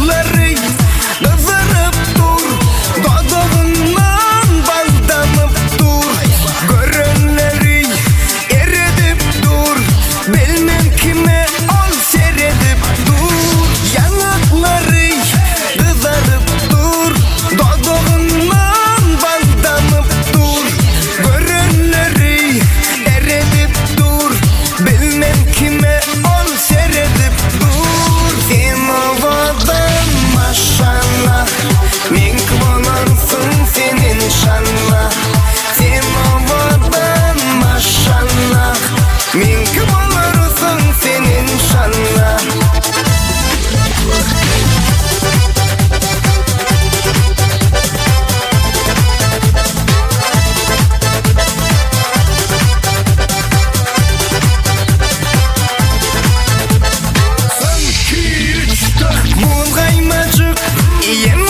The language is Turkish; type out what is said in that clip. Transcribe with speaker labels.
Speaker 1: Yanakları kızarıp dur, dodağından bal damıp dur. Görenleri eridip dur, bilmem kime ol seyredip dur. Yanakları kızarıp dur, dodağından bal damıp dur. Görenleri eridip dur, bilmem kime ol seyredip dur. Sen havadan maşallah, min kıvanarsın senin şanla. Sen havadan maşallah, min kıvanarsın senin şanla. Muz kaymacık, yem